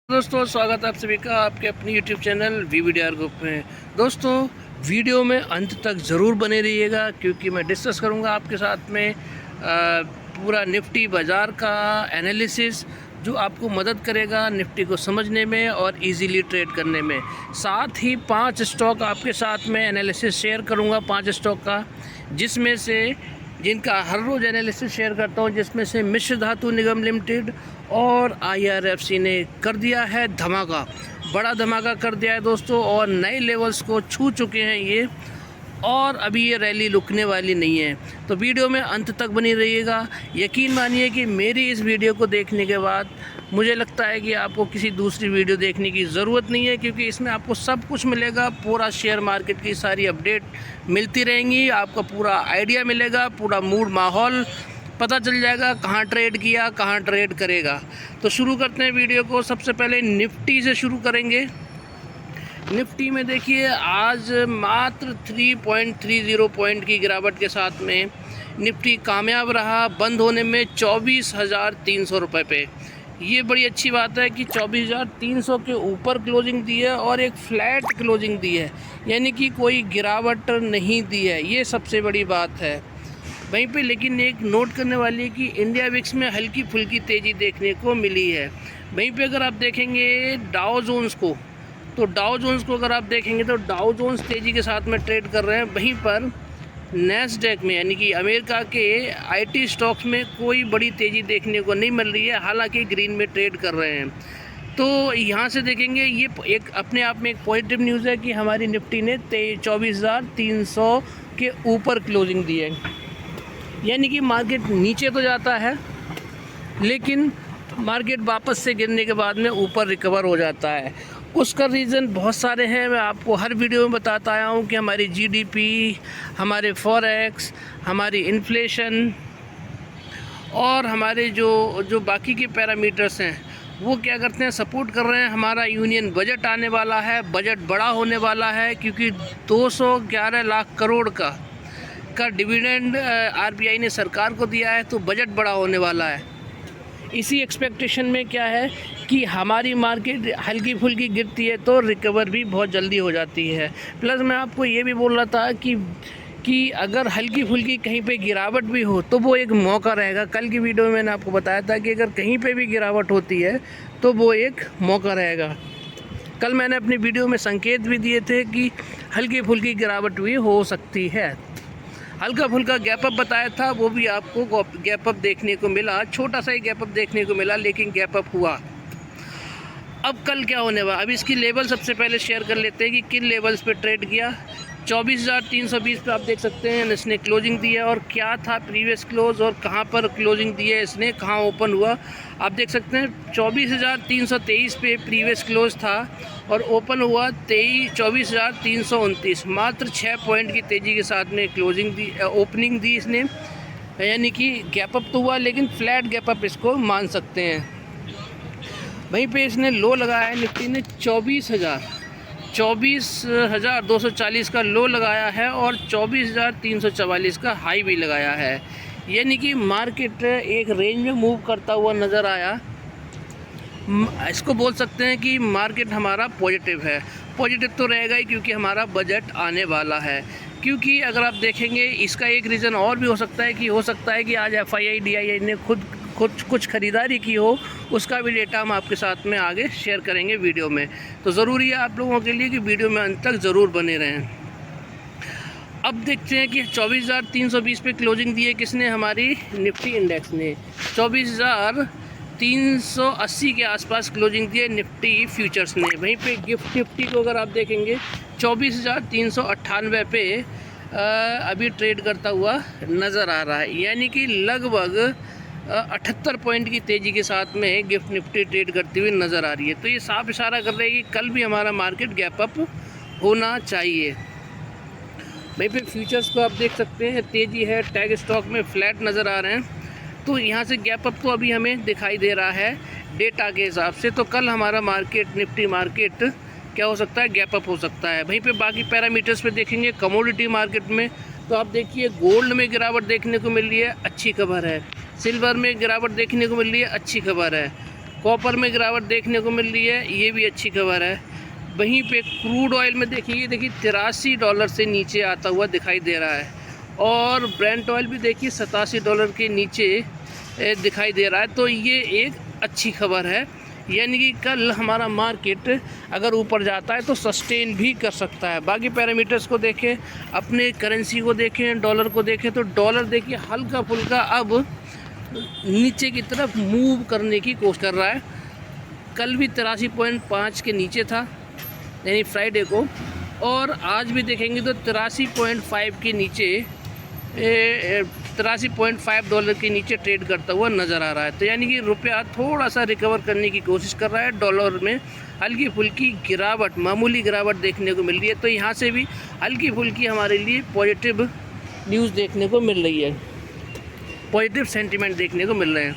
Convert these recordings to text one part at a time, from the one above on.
दोस्तों स्वागत है आप सभी का आपके अपने YouTube चैनल VVDR ग्रुप में। दोस्तों वीडियो में अंत तक ज़रूर बने रहिएगा क्योंकि मैं डिस्कस करूंगा आपके साथ में पूरा निफ्टी बाज़ार का एनालिसिस जो आपको मदद करेगा निफ्टी को समझने में और इजीली ट्रेड करने में। साथ ही 5 स्टॉक आपके साथ में एनालिसिस शेयर करूंगा, 5 स्टॉक का, जिसमें से जिनका हर रोज़ एनालिसिस शेयर करता हूं, जिसमें से मिश्र धातु निगम लिमिटेड और IRFC ने कर दिया है धमाका, बड़ा धमाका कर दिया है दोस्तों, और नए लेवल्स को छू चुके हैं ये, और अभी ये रैली रुकने वाली नहीं है। तो वीडियो में अंत तक बनी रहिएगा। यकीन मानिए कि मेरी इस वीडियो को देखने के बाद मुझे लगता है कि आपको किसी दूसरी वीडियो देखने की ज़रूरत नहीं है, क्योंकि इसमें आपको सब कुछ मिलेगा। पूरा शेयर मार्केट की सारी अपडेट मिलती रहेंगी, आपको पूरा आइडिया मिलेगा, पूरा मूड माहौल पता चल जाएगा, कहाँ ट्रेड किया, कहाँ ट्रेड करेगा। तो शुरू करते हैं वीडियो को। सबसे पहले निफ्टी से शुरू करेंगे। निफ्टी में देखिए आज मात्र 3.30 पॉइंट की गिरावट के साथ में निफ्टी कामयाब रहा बंद होने में 24,300 रुपये पे। ये बड़ी अच्छी बात है कि 24,300 के ऊपर क्लोजिंग दी है और एक फ्लैट क्लोजिंग दी है, यानी कि कोई गिरावट नहीं दी है। ये सबसे बड़ी बात है वहीं पे। लेकिन एक नोट करने वाली है कि इंडिया विक्स में हल्की फुल्की तेज़ी देखने को मिली है। वहीं पे अगर आप देखेंगे डाउ जोन्स को, तो डाउ जोन्स को अगर आप देखेंगे तो डाउ जोन्स तेज़ी के साथ में ट्रेड कर रहे हैं। वहीं पर नैस्डैक में, यानी कि अमेरिका के IT स्टॉक्स में कोई बड़ी तेज़ी देखने को नहीं मिल रही है, हालांकि ग्रीन में ट्रेड कर रहे हैं। तो यहाँ से देखेंगे ये एक अपने आप में एक पॉजिटिव न्यूज़ है कि हमारी निफ्टी ने 24,300 के ऊपर क्लोजिंग दी है, यानी कि मार्केट नीचे तो जाता है लेकिन मार्केट वापस से गिरने के बाद में ऊपर रिकवर हो जाता है। उसका रीज़न बहुत सारे हैं, मैं आपको हर वीडियो में बताता आया हूँ कि हमारी GDP, हमारे फॉरेक्स, हमारी इन्फ्लेशन और हमारे जो बाकी के पैरामीटर्स हैं वो क्या करते हैं, सपोर्ट कर रहे हैं। हमारा यूनियन बजट आने वाला है, बजट बड़ा होने वाला है, क्योंकि 211 लाख करोड़ का डिविडेंड RBI ने सरकार को दिया है, तो बजट बड़ा होने वाला है। इसी एक्सपेक्टेशन में क्या है कि हमारी मार्केट हल्की फुल्की गिरती है तो रिकवर भी बहुत जल्दी हो जाती है। प्लस मैं आपको ये भी बोल रहा था कि अगर हल्की फुल्की कहीं पे गिरावट भी हो तो वो एक मौका रहेगा। कल की वीडियो में मैंने आपको बताया था कि अगर कहीं पे भी गिरावट होती है तो वो एक मौका रहेगा। कल मैंने अपनी वीडियो में संकेत भी दिए थे कि हल्की फुल्की गिरावट भी हो सकती है। हल्का फुल्का गैप अप बताया था, वो भी आपको गैप अप देखने को मिला, छोटा सा ही गैप अप देखने को मिला, लेकिन गैप अप हुआ। अब कल क्या होने वाला, अब इसकी लेवल सबसे पहले शेयर कर लेते हैं कि किन लेवल्स पे ट्रेड किया। 24,320 पे आप देख सकते हैं इसने क्लोजिंग दी है, और क्या था प्रीवियस क्लोज और कहाँ पर क्लोजिंग दी है इसने, कहाँ ओपन हुआ आप देख सकते हैं। 24,323 पे प्रीवियस क्लोज था और ओपन हुआ 24,329, मात्र 6 पॉइंट की तेज़ी के साथ में क्लोजिंग दी, ओपनिंग दी इसने, यानी कि गैप अप तो हुआ लेकिन फ्लैट गैप अप इसको मान सकते हैं। वहीं पे इसने लो लगाया है, निफ्टी ने 24,240 का लो लगाया है और 24,344 का हाई भी लगाया है, यानी कि मार्केट एक रेंज में मूव करता हुआ नज़र आया। इसको बोल सकते हैं कि मार्केट हमारा पॉजिटिव है। पॉजिटिव तो रहेगा ही क्योंकि हमारा बजट आने वाला है। क्योंकि अगर आप देखेंगे इसका एक रीज़न और भी हो सकता है कि आज FII DII ने खुद कुछ ख़रीदारी की हो, उसका भी डेटा हम आपके साथ में आगे शेयर करेंगे वीडियो में। तो ज़रूरी है आप लोगों के लिए कि वीडियो में अंत तक ज़रूर बने रहें। अब देखते हैं कि 24,320 पे क्लोजिंग दी है किसने, हमारी निफ्टी इंडेक्स ने। 24,380 के आसपास क्लोजिंग दी है निफ्टी फ्यूचर्स ने। वहीं पे गिफ्ट निफ्टी को अगर आप देखेंगे 24,398 पे अभी ट्रेड करता हुआ नज़र आ रहा है, यानी कि लगभग 78 पॉइंट की तेज़ी के साथ में गिफ्ट निफ्टी ट्रेड करती हुई नज़र आ रही है। तो ये साफ इशारा कर रही है कि कल भी हमारा मार्केट गैप अप होना चाहिए। वहीं पे फ्यूचर्स को आप देख सकते हैं तेज़ी है, टैग स्टॉक में फ्लैट नज़र आ रहे हैं, तो यहाँ से गैप अप तो अभी हमें दिखाई दे रहा है डेटा के हिसाब से। तो कल हमारा मार्केट, निफ्टी मार्केट क्या हो सकता है, गैप अप हो सकता है। वहीं पे बाकी पैरामीटर्स पे देखेंगे कमोडिटी मार्केट में, तो आप देखिए गोल्ड में गिरावट देखने को मिल रही है, अच्छी खबर है। सिल्वर में गिरावट देखने को मिल रही है, अच्छी खबर है। कॉपर में गिरावट देखने को मिल रही है, ये भी अच्छी खबर है। वहीं पे क्रूड ऑयल में देखिए, ये देखिए $83 से नीचे आता हुआ दिखाई दे रहा है, और ब्रेंट ऑयल भी देखिए $87 के नीचे दिखाई दे रहा है। तो ये एक अच्छी खबर है, यानी कि कल हमारा मार्केट अगर ऊपर जाता है तो सस्टेन भी कर सकता है। बाकी पैरामीटर्स को देखें, अपने करेंसी को देखें, डॉलर को देखें, तो डॉलर देखिए हल्का फुल्का अब नीचे की तरफ मूव करने की कोशिश कर रहा है। कल भी 83.5 के नीचे था, यानी फ्राइडे को, और आज भी देखेंगे तो 83.5 के नीचे, $83.5 के नीचे ट्रेड करता हुआ नज़र आ रहा है। तो यानी कि रुपया थोड़ा सा रिकवर करने की कोशिश कर रहा है। डॉलर में हल्की फुल्की गिरावट, मामूली गिरावट देखने को मिल रही है। तो यहाँ से भी हल्की फुल्की हमारे लिए पॉजिटिव न्यूज़ देखने को मिल रही है, पॉजिटिव सेंटीमेंट देखने को मिल रहे हैं।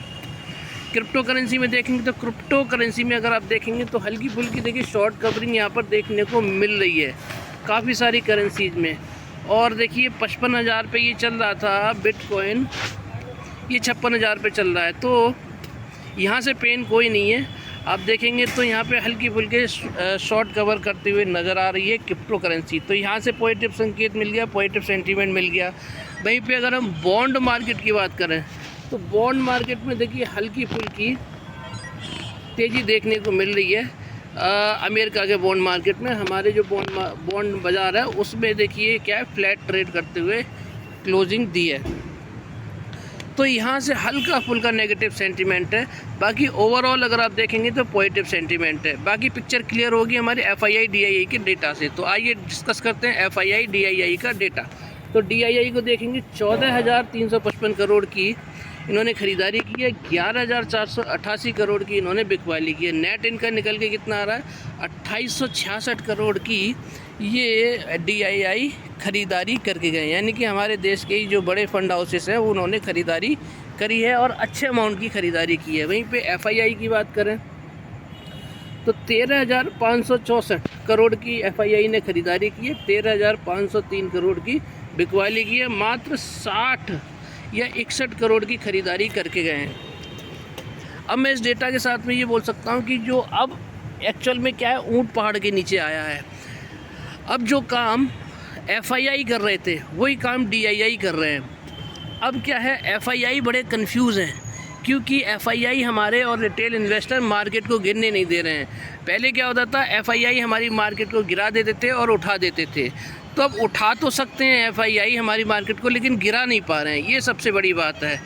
क्रिप्टो करेंसी में देखेंगे तो क्रिप्टो करेंसी में अगर आप देखेंगे तो हल्की फुल्की देखिए शॉर्ट कवरिंग यहाँ पर देखने को मिल रही है काफ़ी सारी करेंसीज में। और देखिए 55,000 पे ये चल रहा था बिटकॉइन, ये 56,000 पे चल रहा है। तो यहाँ से पेन कोई नहीं है। आप देखेंगे तो यहाँ पे हल्की फुल्के शॉर्ट कवर करते हुए नज़र आ रही है क्रिप्टो करेंसी। तो यहाँ से पॉजिटिव संकेत मिल गया, पॉजिटिव सेंटीमेंट मिल गया। वहीं पे अगर हम बॉन्ड मार्केट की बात करें तो बॉन्ड मार्केट में देखिए हल्की फुल्की तेज़ी देखने को मिल रही है। अमेरिका के बॉन्ड मार्केट में, हमारे जो बॉन्ड बाज़ार है उसमें देखिए क्या है, फ्लैट ट्रेड करते हुए क्लोजिंग दी है। तो यहाँ से हल्का फुल्का नेगेटिव सेंटीमेंट है। बाकी ओवरऑल अगर आप देखेंगे तो पॉजिटिव सेंटीमेंट है। बाकी पिक्चर क्लियर होगी हमारे FII DII के डेटा से। तो आइए डिस्कस करते हैं FII DII का डेटा। तो DII को देखेंगे 14,355 करोड़ की इन्होंने ख़रीदारी की है, 11,488 करोड़ की इन्होंने बिकवाली की है। नेट इनकम निकल के कितना आ रहा है, 2,866 करोड़ की ये DII ख़रीदारी करके गए। यानी कि हमारे देश के ही जो बड़े फंड हाउसेस हैं उन्होंने ख़रीदारी करी है और अच्छे अमाउंट की ख़रीदारी की है। वहीं पे FII की बात करें तो 13,564 करोड़ की FII ने ख़रीदारी की है, 13,503 करोड़ की बिकवाली की है। मात्र 60 या 61 करोड़ की ख़रीदारी करके गए हैं। अब मैं इस डेटा के साथ में ये बोल सकता हूँ कि जो अब एक्चुअल में क्या है, ऊंट पहाड़ के नीचे आया है। अब जो काम FII कर रहे थे वही काम DII कर रहे हैं। अब क्या है, FII बड़े कंफ्यूज हैं क्योंकि FII हमारे और रिटेल इन्वेस्टर मार्केट को गिरने नहीं दे रहे हैं। पहले क्या होता था, FII हमारी मार्केट को गिरा देते थे और उठा देते थे। तो अब उठा तो सकते हैं FII हमारी मार्केट को, लेकिन गिरा नहीं पा रहे हैं। ये सबसे बड़ी बात है।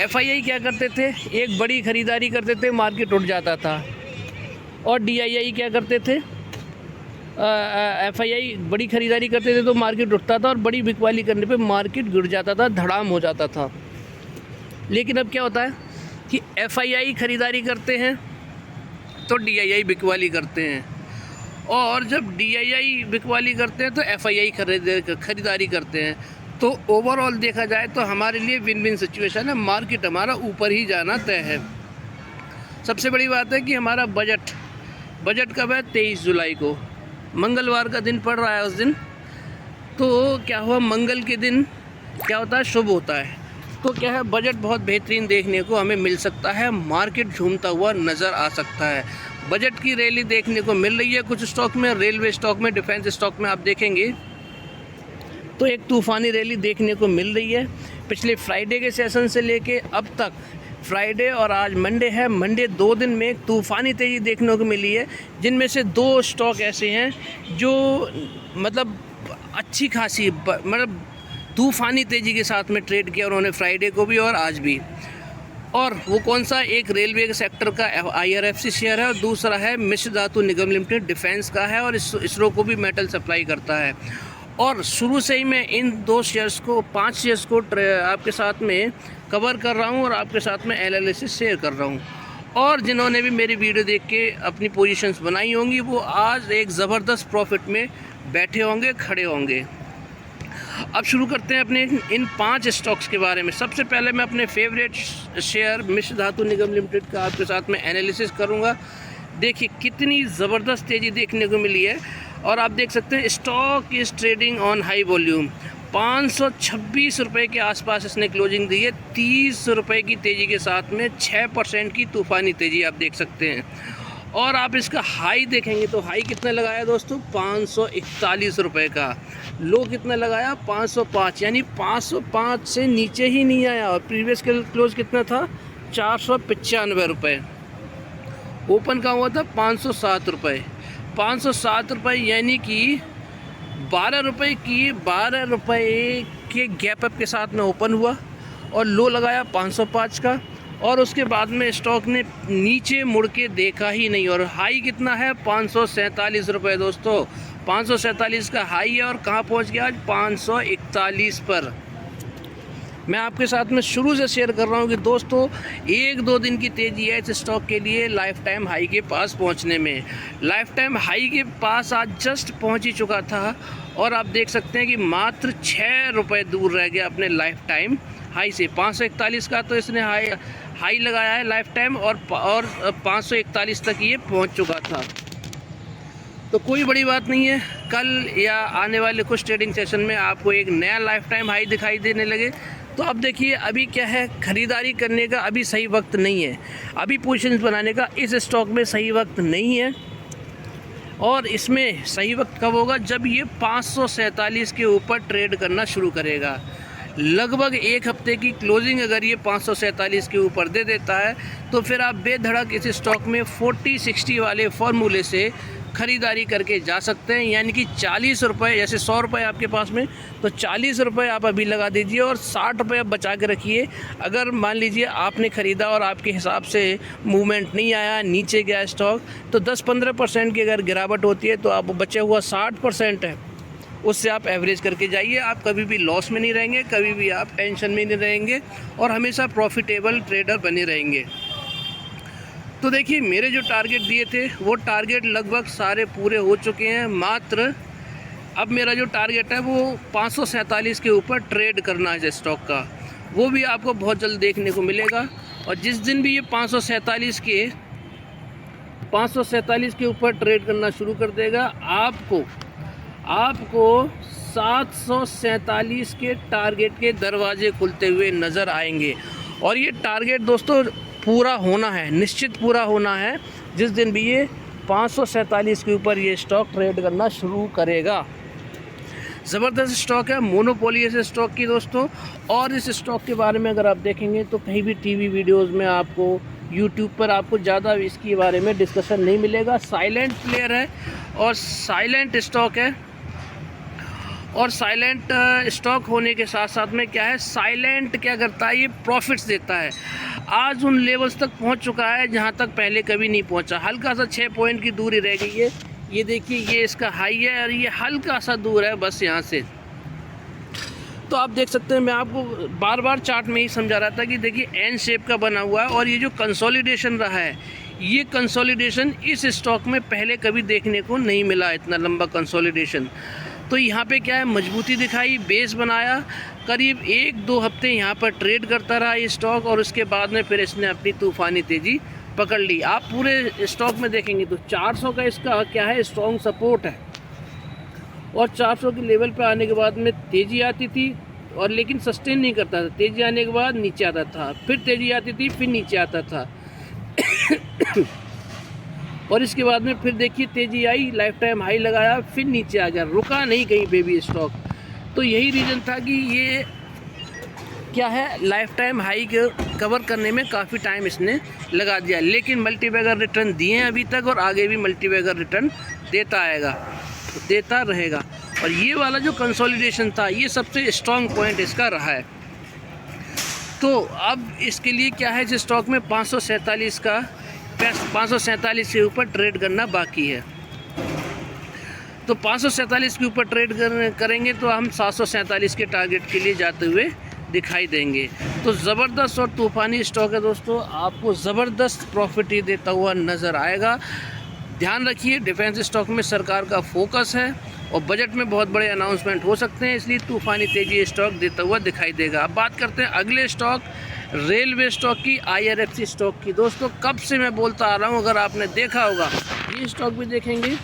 FII क्या करते थे, एक बड़ी ख़रीदारी करते थे, मार्केट उठ जाता था। और DII क्या करते थे, FII बड़ी ख़रीदारी करते थे तो मार्केट उठता था, और बड़ी बिकवाली करने पे मार्केट गिर जाता था, धड़ाम हो जाता था। लेकिन अब क्या होता है कि FII ख़रीदारी करते हैं तो DII बिकवाली करते हैं, और जब DII बिकवाली करते हैं तो FII ख़रीदारी करते हैं। तो ओवरऑल देखा जाए तो हमारे लिए विन विन सिचुएशन है। मार्केट हमारा ऊपर ही जाना तय है। सबसे बड़ी बात है कि हमारा बजट कब है, 23 जुलाई को, मंगलवार का दिन पड़ रहा है उस दिन। तो क्या हुआ, मंगल के दिन क्या होता है, शुभ होता है। तो क्या है, बजट बहुत बेहतरीन देखने को हमें मिल सकता है, मार्केट झूमता हुआ नज़र आ सकता है। बजट की रैली देखने को मिल रही है कुछ स्टॉक में, रेलवे स्टॉक में, डिफेंस स्टॉक में आप देखेंगे तो एक तूफ़ानी रैली देखने को मिल रही है। पिछले फ्राइडे के सेशन से लेके अब तक, फ्राइडे और आज मंडे है, मंडे 2 दिन में एक तूफ़ानी तेज़ी देखने को मिली है, जिनमें से 2 स्टॉक ऐसे हैं जो मतलब अच्छी खासी मतलब तूफ़ानी तेज़ी के साथ में ट्रेड किया उन्होंने, फ्राइडे को भी और आज भी। और वो कौन सा, एक रेलवे के सेक्टर का IRFC शेयर है और दूसरा है मिश्र धातु निगम लिमिटेड, डिफेंस का है और इसरो को भी मेटल सप्लाई करता है। और शुरू से ही मैं इन 2 शेयर्स को, 5 शेयर्स को आपके साथ में कवर कर रहा हूँ और आपके साथ में एनालिसिस शेयर कर रहा हूँ। और जिन्होंने भी मेरी वीडियो देख के अपनी पोजीशंस बनाई होंगी वो आज एक ज़बरदस्त प्रॉफिट में बैठे होंगे, खड़े होंगे। अब शुरू करते हैं अपने इन 5 स्टॉक्स के बारे में। सबसे पहले मैं अपने फेवरेट शेयर मिश्र धातु निगम लिमिटेड का आपके साथ में एनालिसिस करूंगा। देखिए कितनी ज़बरदस्त तेज़ी देखने को मिली है, और आप देख सकते हैं stock is trading on high volume. 526 रुपये के आसपास इसने क्लोजिंग दी है। 30 रुपये की तेज़ी के साथ में 6% की तूफ़ानी तेज़ी आप देख सकते हैं। और आप इसका हाई देखेंगे तो हाई कितना लगाया दोस्तों, 541 रुपये का। लो कितना लगाया, 505, यानी 505 से नीचे ही नहीं आया। और प्रीवियस क्लोज कितना था, 495 रुपये। ओपन का हुआ था 507 रुपये। 507 रुपये यानी कि 12 रुपये के गैप अप के साथ में ओपन हुआ और लो लगाया 505 का। और उसके बाद में स्टॉक ने नीचे मुड़ के देखा ही नहीं। और हाई कितना है, 547 रुपये दोस्तों। 547 का हाई है और कहाँ पहुँच गया आज, 541 पर। मैं आपके साथ में शुरू से शेयर कर रहा हूँ कि दोस्तों 1-2 दिन की तेज़ी है इस स्टॉक के लिए लाइफ टाइम हाई के पास पहुँचने में। लाइफ टाइम हाई के पास आज जस्ट पहुँच ही चुका था और आप देख सकते हैं कि मात्र 6 रुपये दूर रह गया अपने लाइफ टाइम हाई से। 541 का तो इसने हाई लगाया है लाइफ टाइम और 541 तक ये पहुँच चुका था। तो कोई बड़ी बात नहीं है, कल या आने वाले कुछ ट्रेडिंग सेशन में आपको एक नया लाइफ टाइम हाई दिखाई देने लगे। तो अब देखिए अभी क्या है, ख़रीदारी करने का अभी सही वक्त नहीं है, अभी पोजीशंस बनाने का इस स्टॉक में सही वक्त नहीं है। और इसमें सही वक्त कब होगा, जब ये 547 के ऊपर ट्रेड करना शुरू करेगा। लगभग एक हफ्ते की क्लोजिंग अगर ये 547 के ऊपर दे देता है तो फिर आप बेधड़क इस स्टॉक में 40-60 वाले फॉर्मूले से ख़रीदारी करके जा सकते हैं। यानी कि 40 रुपये, जैसे 100 रुपये आपके पास में, तो 40 रुपये आप अभी लगा दीजिए और 60 रुपये आप बचा के रखिए। अगर मान लीजिए आपने ख़रीदा और आपके हिसाब से मूवमेंट नहीं आया, नीचे गया स्टॉक, तो 10-15% की अगर गिरावट होती है तो आप बचे हुआ 60% है उससे आप एवरेज करके जाइए। आप कभी भी लॉस में नहीं रहेंगे, कभी भी आप टेंशन में नहीं रहेंगे और हमेशा प्रॉफिटेबल ट्रेडर बने रहेंगे। तो देखिए मेरे जो टारगेट दिए थे वो टारगेट लगभग सारे पूरे हो चुके हैं। मात्र अब मेरा जो टारगेट है वो 547 के ऊपर ट्रेड करना है इस स्टॉक का, वो भी आपको बहुत जल्द देखने को मिलेगा। और जिस दिन भी ये 547 के ऊपर ट्रेड करना शुरू कर देगा, आपको 747 के टारगेट के दरवाजे खुलते हुए नज़र आएंगे। और ये टारगेट दोस्तों पूरा होना है, निश्चित पूरा होना है जिस दिन भी ये 547 के ऊपर ये स्टॉक ट्रेड करना शुरू करेगा। ज़बरदस्त स्टॉक है, मोनोपोली है स्टॉक की दोस्तों। और इस स्टॉक के बारे में अगर आप देखेंगे तो कहीं भी टीवी वीडियोस में आपको, यूट्यूब पर आपको ज़्यादा इसके बारे में डिस्कशन नहीं मिलेगा। साइलेंट प्लेयर है और साइलेंट स्टॉक है। और साइलेंट स्टॉक होने के साथ साथ में क्या है, साइलेंट क्या करता है, ये प्रॉफिट्स देता है। आज उन लेवल्स तक पहुंच चुका है जहां तक पहले कभी नहीं पहुंचा। हल्का सा 6 पॉइंट की दूरी रह गई है। ये देखिए ये इसका हाई है और ये हल्का सा दूर है बस यहाँ से। तो आप देख सकते हैं, मैं आपको बार बार चार्ट में ही समझा रहा था कि देखिए एन शेप का बना हुआ है और ये जो कंसोलिडेशन रहा है, ये कंसोलिडेशन इस स्टॉक में पहले कभी देखने को नहीं मिला, इतना लंबा कंसोलिडेशन। तो यहाँ पे क्या है, मजबूती दिखाई, बेस बनाया, करीब 1-2 हफ्ते यहाँ पर ट्रेड करता रहा ये स्टॉक और उसके बाद में फिर इसने अपनी तूफ़ानी तेज़ी पकड़ ली। आप पूरे स्टॉक में देखेंगे तो 400 का इसका क्या है, स्ट्रॉन्ग सपोर्ट है। और 400 के लेवल पे आने के बाद में तेज़ी आती थी और लेकिन सस्टेन नहीं करता था। तेज़ी आने के बाद नीचे आता था, फिर तेज़ी आती थी, फिर नीचे आता था और इसके बाद में फिर देखिए तेज़ी आई, लाइफ टाइम हाई लगाया, फिर नीचे आ गया, रुका नहीं कहीं पे भी स्टॉक। तो यही रीज़न था कि ये क्या है, लाइफ टाइम हाई के कवर करने में काफ़ी टाइम इसने लगा दिया। लेकिन मल्टीबैगर रिटर्न दिए हैं अभी तक और आगे भी मल्टीबैगर रिटर्न देता रहेगा। और ये वाला जो कंसोलिडेशन था, ये सबसे स्ट्रॉन्ग पॉइंट इसका रहा है। तो अब इसके लिए क्या है, इस स्टॉक में 547 के ऊपर ट्रेड करना बाकी है। तो 547 के ऊपर ट्रेड करेंगे तो हम 747 के टारगेट के लिए जाते हुए दिखाई देंगे। तो ज़बरदस्त और तूफ़ानी स्टॉक है दोस्तों, आपको ज़बरदस्त प्रॉफिट ही देता हुआ नज़र आएगा। ध्यान रखिए, डिफेंस स्टॉक में सरकार का फोकस है और बजट में बहुत बड़े अनाउंसमेंट हो सकते हैं, इसलिए तूफ़ानी तेज़ी स्टॉक देता हुआ दिखाई देगा। अब बात करते हैं अगले स्टॉक, रेलवे स्टॉक की, IRFC स्टॉक की। दोस्तों कब से मैं बोलता आ रहा हूँ, अगर आपने देखा होगा, ये स्टॉक भी देखेंगे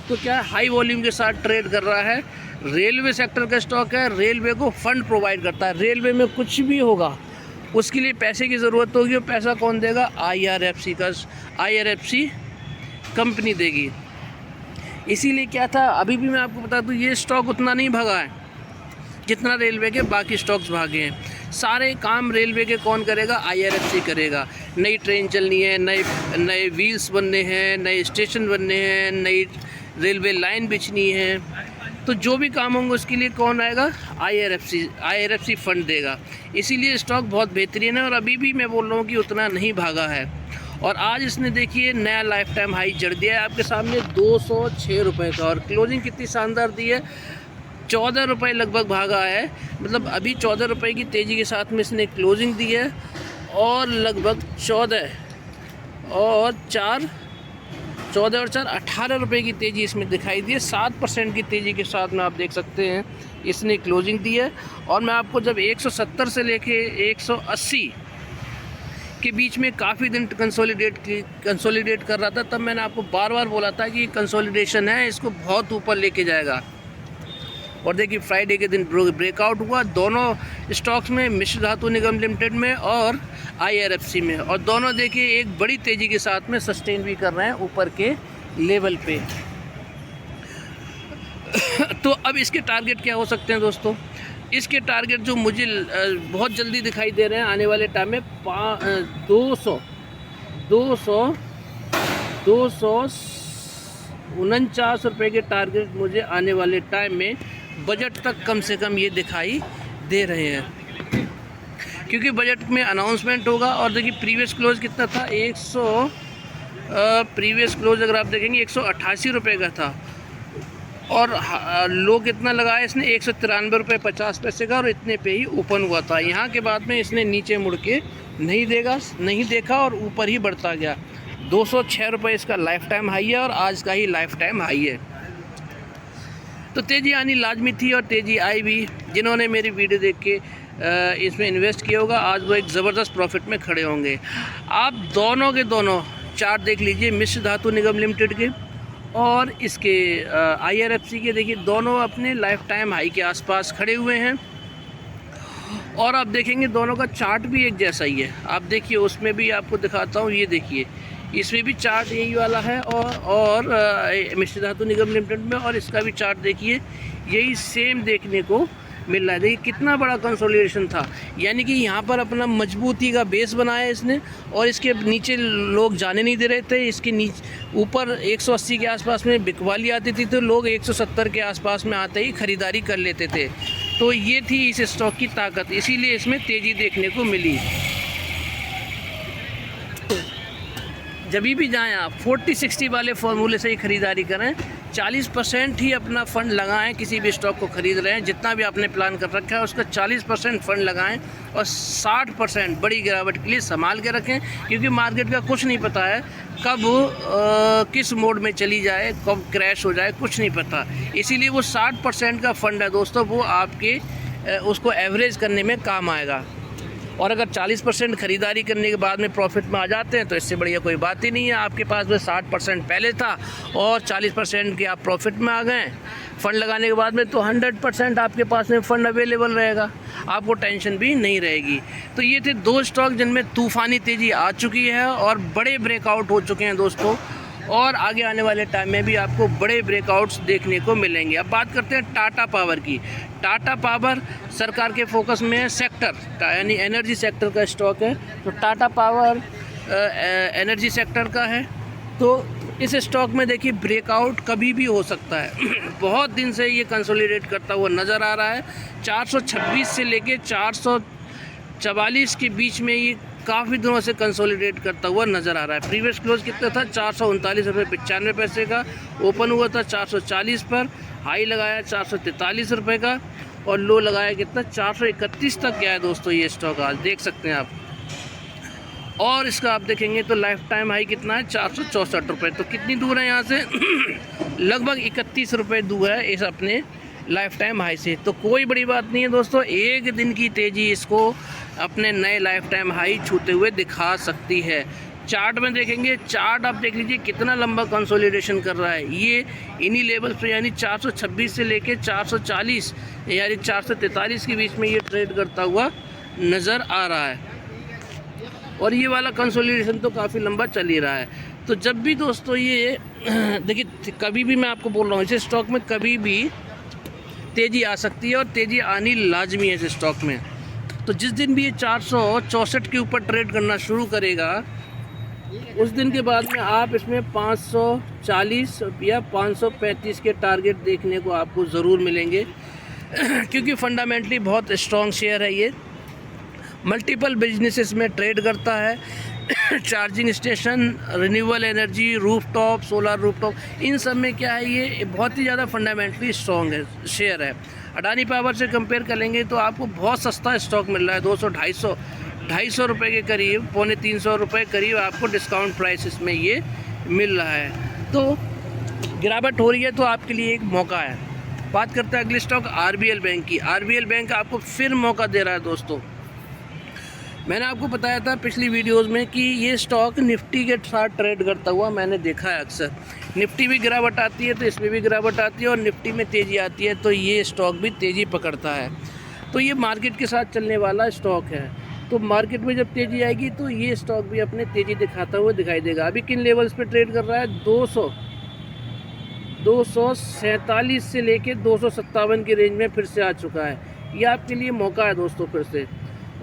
तो क्या है, हाई वॉल्यूम के साथ ट्रेड कर रहा है। रेलवे सेक्टर का स्टॉक है, रेलवे को फंड प्रोवाइड करता है। रेलवे में कुछ भी होगा उसके लिए पैसे की ज़रूरत होगी, और पैसा कौन देगा? IRFC कंपनी देगी। इसीलिए क्या था, अभी भी मैं आपको बता दूँ, ये स्टॉक उतना नहीं भागा है जितना रेलवे के बाकी स्टॉक्स भागे हैं। सारे काम रेलवे के कौन करेगा? IRFC करेगा। नई ट्रेन चलनी है, नए व्हील्स बनने हैं, नए स्टेशन बनने हैं, नई रेलवे लाइन बिछनी है, तो जो भी काम होंगे उसके लिए कौन आएगा? IRFC फंड देगा। इसीलिए स्टॉक बहुत बेहतरीन है, और अभी भी मैं बोल रहा हूँ कि उतना नहीं भागा है। और आज इसने देखिए नया लाइफ टाइम हाई जड़ दिया है आपके सामने 206 रुपये का, और क्लोजिंग कितनी शानदार दी है, 14 रुपये लगभग भागा है। मतलब अभी 14 रुपये की तेज़ी के साथ में इसने क्लोजिंग दी है, और लगभग 14 और 4 18 रुपये की तेज़ी इसमें दिखाई दी है। 7% की तेज़ी के साथ में आप देख सकते हैं इसने क्लोजिंग दी है। और मैं आपको जब 170 से लेके 180 के बीच में काफ़ी दिन कंसोलिडेट कर रहा था, तब मैंने आपको बार बार बोला था कि कंसोलिडेशन है, इसको बहुत ऊपर लेके जाएगा। और देखिए फ्राइडे के दिन ब्रेकआउट हुआ दोनों स्टॉक्स में, मिश्र धातु निगम लिमिटेड में और IRFC में, और दोनों देखिए एक बड़ी तेज़ी के साथ में सस्टेन भी कर रहे हैं ऊपर के लेवल पे। तो अब इसके टारगेट क्या हो सकते हैं दोस्तों? इसके टारगेट जो मुझे बहुत जल्दी दिखाई दे रहे हैं आने वाले टाइम में 249 रुपये के टारगेट मुझे आने वाले टाइम में बजट तक कम से कम ये दिखाई दे रहे हैं, क्योंकि बजट में अनाउंसमेंट होगा। और देखिए प्रीवियस क्लोज कितना था, प्रीवियस क्लोज अगर आप देखेंगे 188 रुपये का था, और लो कितना लगाया इसने 193 रुपये 50 पैसे का, और इतने पे ही ओपन हुआ था। यहाँ के बाद में इसने नीचे मुड़ के नहीं देखा और ऊपर ही बढ़ता गया। 206 रुपये इसका लाइफ टाइम हाई है, और आज का ही लाइफ टाइम हाई है। तो तेज़ी आनी लाजमी थी, और तेज़ी आई भी। जिन्होंने मेरी वीडियो देख के इसमें इन्वेस्ट किया होगा, आज वो एक ज़बरदस्त प्रॉफिट में खड़े होंगे। आप दोनों के दोनों चार्ट देख लीजिए, मिश्र धातु निगम लिमिटेड के और इसके IRFC के, देखिए दोनों अपने लाइफ टाइम हाई के आसपास खड़े हुए हैं। और आप देखेंगे दोनों का चार्ट भी एक जैसा ही है। आप देखिए उसमें भी आपको दिखाता हूँ, ये देखिए इसमें भी चार्ट यही वाला है, और मिश्र धातु निगम लिमिटेड में, और इसका भी चार्ट देखिए यही सेम देखने को मिल रहा है। देखिए कितना बड़ा कंसोलिडेशन था, यानी कि यहाँ पर अपना मजबूती का बेस बनाया इसने, और इसके नीचे लोग जाने नहीं दे रहे थे। इसके नीचे ऊपर 180 के आसपास में बिकवाली आती थी, तो लोग 170 के आसपास में आते ही ख़रीदारी कर लेते थे। तो ये थी इस स्टॉक की ताकत, इसीलिए इसमें तेज़ी देखने को मिली। जब भी जाएँ आप 40-60 वाले फार्मूले से ही ख़रीदारी करें। 40% ही अपना फ़ंड लगाएं, किसी भी स्टॉक को ख़रीद रहे हैं, जितना भी आपने प्लान कर रखा है उसका 40% फ़ंड लगाएं, और 60% बड़ी गिरावट के लिए संभाल के रखें, क्योंकि मार्केट का कुछ नहीं पता है कब किस मोड में चली जाए, कब क्रैश हो जाए, कुछ नहीं पता। इसीलिए वो 60% का फ़ंड है दोस्तों, वो आपके उसको एवरेज करने में काम आएगा। और अगर 40% ख़रीदारी करने के बाद में प्रॉफिट में आ जाते हैं तो इससे बढ़िया कोई बात ही नहीं है। आपके पास में 60% पहले था और 40% के आप प्रॉफिट में आ गए फ़ंड लगाने के बाद में, तो 100% आपके पास में फ़ंड अवेलेबल रहेगा, आपको टेंशन भी नहीं रहेगी। तो ये थे दो स्टॉक जिनमें तूफ़ानी तेज़ी आ चुकी है और बड़े ब्रेकआउट हो चुके हैं दोस्तों, और आगे आने वाले टाइम में भी आपको बड़े ब्रेकआउट्स देखने को मिलेंगे। अब बात करते हैं टाटा पावर की। टाटा पावर सरकार के फोकस में है, सेक्टर यानी एनर्जी सेक्टर का स्टॉक है। तो टाटा पावर एनर्जी सेक्टर का है, तो इस स्टॉक में देखिए ब्रेकआउट कभी भी हो सकता है। बहुत दिन से ये कंसोलिडेट करता हुआ नज़र आ रहा है। 426 से लेके 444 के बीच में ये काफ़ी दिनों से कंसोलिडेट करता हुआ नज़र आ रहा है। प्रीवियस क्लोज कितना था, 439 रुपये 95 पैसे का, ओपन हुआ था 440 पर, हाई लगाया 443 रुपये का, और लो लगाया कितना 431 तक गया है दोस्तों ये स्टॉक, आज देख सकते हैं आप। और इसका आप देखेंगे तो लाइफ टाइम हाई कितना है, 464 रुपये। तो कितनी दूर है यहाँ से लगभग 31 रुपये दूर है इस अपने लाइफ टाइम हाई से। तो कोई बड़ी बात नहीं है दोस्तों, एक दिन की तेज़ी इसको अपने नए लाइफ टाइम हाई छूते हुए दिखा सकती है। चार्ट में देखेंगे, चार्ट आप देख लीजिए कितना लंबा कंसोलिडेशन कर रहा है। ये इन्हीं लेवल्स पे यानी 426 से लेके 440 यानी 443 के बीच में ये ट्रेड करता हुआ नज़र आ रहा है। और ये वाला कंसोलिडेशन तो काफ़ी लंबा चल ही रहा है। तो जब भी दोस्तों ये देखिए, कभी भी मैं आपको बोल रहा हूँ, इस स्टॉक में कभी भी तेज़ी आ सकती है और तेज़ी आनी लाजमी है इस स्टॉक में। तो जिस दिन भी ये 464 के ऊपर ट्रेड करना शुरू करेगा, उस दिन के बाद में आप इसमें 540 या 535 के टारगेट देखने को आपको ज़रूर मिलेंगे क्योंकि फंडामेंटली बहुत स्ट्रॉन्ग शेयर है। ये मल्टीपल बिजनेसेस में ट्रेड करता है charging station, renewable energy, rooftop, solar rooftop, इन सब में क्या है, ये बहुत ही ज़्यादा फंडामेंटली स्ट्रॉन्ग है शेयर है। अडानी पावर से कंपेयर करेंगे तो आपको बहुत सस्ता स्टॉक मिल रहा है, 200-250 रुपये के करीब, 250-300 रुपये करीब आपको डिस्काउंट प्राइस इसमें ये मिल रहा है। तो गिरावट हो रही है तो आपके लिए एक मौका है। बात करते हैं अगले स्टॉक आरबीएल बैंक की। आरबीएल बैंक आपको फिर मौका दे रहा है दोस्तों। मैंने आपको बताया था पिछली वीडियोस में कि ये स्टॉक निफ्टी के साथ ट्रेड करता हुआ मैंने देखा है अक्सर। निफ्टी भी गिरावट आती है तो इसमें भी गिरावट आती है, और निफ्टी में तेज़ी आती है तो ये स्टॉक भी तेज़ी पकड़ता है। तो ये मार्केट के साथ चलने वाला स्टॉक है। तो मार्केट में जब तेज़ी आएगी तो ये स्टॉक भी अपने तेज़ी दिखाता हुआ दिखाई देगा। अभी किन लेवल्स पे ट्रेड कर रहा है, 247 से लेके 257 की रेंज में फिर से आ चुका है। ये आपके लिए मौका है दोस्तों फिर से।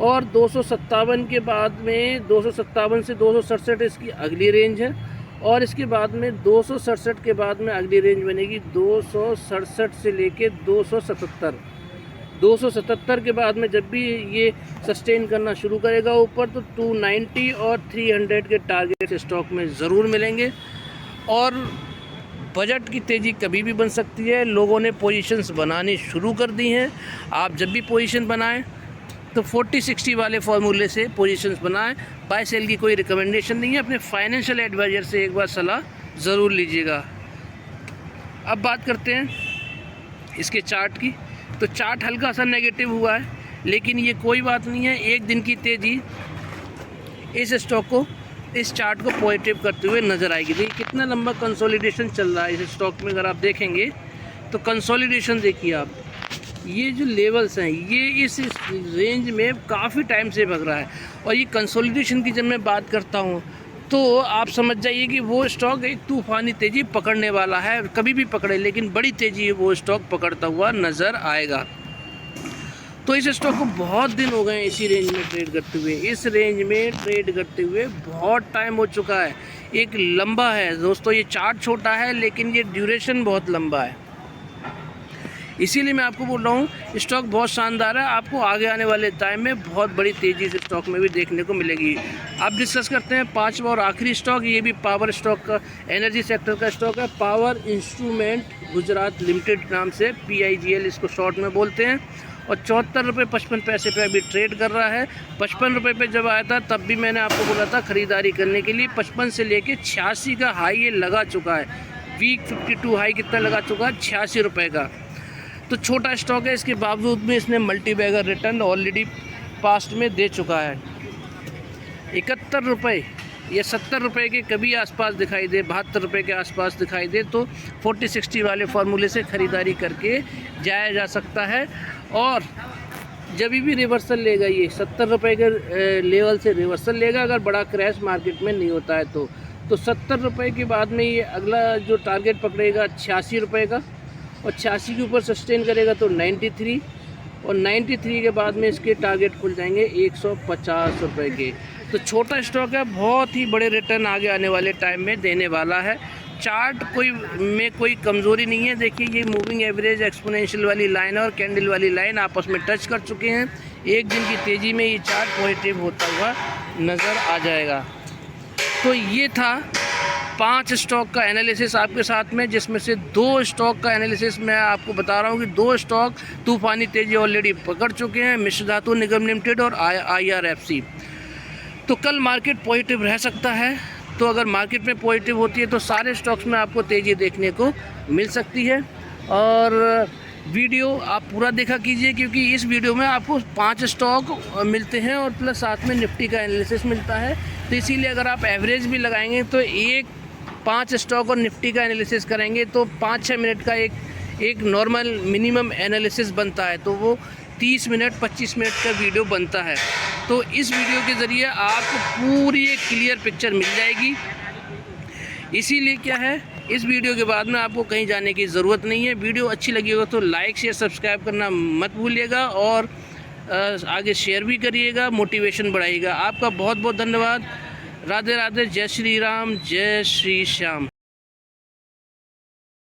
और 257 के बाद में 257 से 267 इसकी अगली रेंज है, और इसके बाद में 267 के बाद में अगली रेंज बनेगी 267 से लेके 277 के बाद में जब भी ये सस्टेन करना शुरू करेगा ऊपर, तो 290 और 300 के टारगेट स्टॉक में ज़रूर मिलेंगे। और बजट की तेज़ी कभी भी बन सकती है। लोगों ने पोजीशंस बनानी शुरू कर दी हैं। आप जब भी पोजीशन बनाएं तो 40-60 वाले फार्मूले से पोजीशंस बनाएं। बाय सेल की कोई रिकमेंडेशन नहीं है, अपने फाइनेंशियल एडवाइज़र से एक बार सलाह ज़रूर लीजिएगा। अब बात करते हैं इसके चार्ट की। तो चार्ट हल्का सा नेगेटिव हुआ है, लेकिन ये कोई बात नहीं है। एक दिन की तेज़ी इस स्टॉक को, इस चार्ट को पॉजिटिव करते हुए नज़र आएगी। देखिए कितना लंबा कंसोलिडेशन चल रहा है इस स्टॉक में। अगर आप देखेंगे तो कंसोलिडेशन देखिए आप, ये जो लेवल्स हैं ये इस रेंज में काफ़ी टाइम से भाग रहा है। और ये कंसोलिडेशन की जब मैं बात करता हूँ तो आप समझ जाइए कि वो स्टॉक एक तूफ़ानी तेज़ी पकड़ने वाला है। कभी भी पकड़े, लेकिन बड़ी तेज़ी वो स्टॉक पकड़ता हुआ नज़र आएगा। तो इस स्टॉक को बहुत दिन हो गए इसी रेंज में ट्रेड करते हुए। इस रेंज में ट्रेड करते हुए बहुत टाइम हो चुका है। एक लंबा है दोस्तों, ये चार्ट छोटा है लेकिन ये ड्यूरेशन बहुत लंबा है। इसीलिए मैं आपको बोल रहा हूँ स्टॉक बहुत शानदार है। आपको आगे आने वाले टाइम में बहुत बड़ी तेज़ी इस स्टॉक में भी देखने को मिलेगी। अब डिस्कस करते हैं पांचवा और आखिरी स्टॉक। ये भी पावर स्टॉक का, एनर्जी सेक्टर का स्टॉक है। पावर इंस्ट्रूमेंट गुजरात लिमिटेड नाम से, PIGL इसको शॉर्ट में बोलते हैं। और 74 रुपये 55 पैसे पे अभी ट्रेड कर रहा है। 55 रुपये पे जब आया था तब भी मैंने आपको बोला था ख़रीदारी करने के लिए। 55 से लेके 86 का हाई ये लगा चुका है। वीक 52 हाई कितना लगा चुका है, 86 रुपये का। तो छोटा स्टॉक है, इसके बावजूद भी इसने multi bagger return already past में दे चुका है। 71 रुपये या 70 रुपये के कभी आसपास दिखाई दे, 72 रुपये के आसपास दिखाई दे, तो 40-60 वाले फार्मूले से ख़रीदारी करके जाया जा सकता है। और जब भी रिवर्सल लेगा ये 70 रुपये के लेवल से रिवर्सल लेगा, अगर बड़ा क्रैश मार्केट में नहीं होता है तो 70 रुपये के बाद में ये अगला जो टारगेट पकड़ेगा 86 रुपये का, और 86 के ऊपर सस्टेन करेगा तो 93, और 93 के बाद में इसके टारगेट खुल जाएंगे 150 रुपये के। तो छोटा स्टॉक है, बहुत ही बड़े रिटर्न आगे आने वाले टाइम में देने वाला है। चार्ट कोई कमज़ोरी नहीं है। देखिए ये मूविंग एवरेज एक्सपोनेंशियल वाली लाइन और कैंडल वाली लाइन आपस में टच कर चुके हैं। एक दिन की तेज़ी में ये चार्ट पॉजिटिव होता हुआ नज़र आ जाएगा। तो ये था 5 स्टॉक का एनालिसिस आपके साथ में, जिसमें से 2 स्टॉक का एनालिसिस मैं आपको बता रहा हूँ कि 2 स्टॉक तूफ़ानी तेज़ी ऑलरेडी पकड़ चुके हैं, मिश्र धातु निगम लिमिटेड और IRFC। तो कल मार्केट पॉजिटिव रह सकता है। तो अगर मार्केट में पॉजिटिव होती है तो सारे स्टॉक्स में आपको तेज़ी देखने को मिल सकती है। और वीडियो आप पूरा देखा कीजिए, क्योंकि इस वीडियो में आपको 5 स्टॉक मिलते हैं और प्लस साथ में निफ्टी का एनालिसिस मिलता है। तो इसीलिए अगर आप एवरेज भी लगाएंगे तो 5 स्टॉक और निफ्टी का एनालिसिस करेंगे तो 5-6 मिनट का एक नॉर्मल मिनिमम एनालिसिस बनता है, तो वो 30 मिनट 25 मिनट का वीडियो बनता है। तो इस वीडियो के ज़रिए आपको पूरी एक क्लियर पिक्चर मिल जाएगी। इसीलिए क्या है, इस वीडियो के बाद में आपको कहीं जाने की ज़रूरत नहीं है। वीडियो अच्छी लगी हो तो लाइक शेयर सब्सक्राइब करना मत भूलिएगा और आगे शेयर भी करिएगा, मोटिवेशन बढ़ाइएगा। आपका बहुत बहुत धन्यवाद। राधे राधे, जय श्री राम, जय श्री श्याम।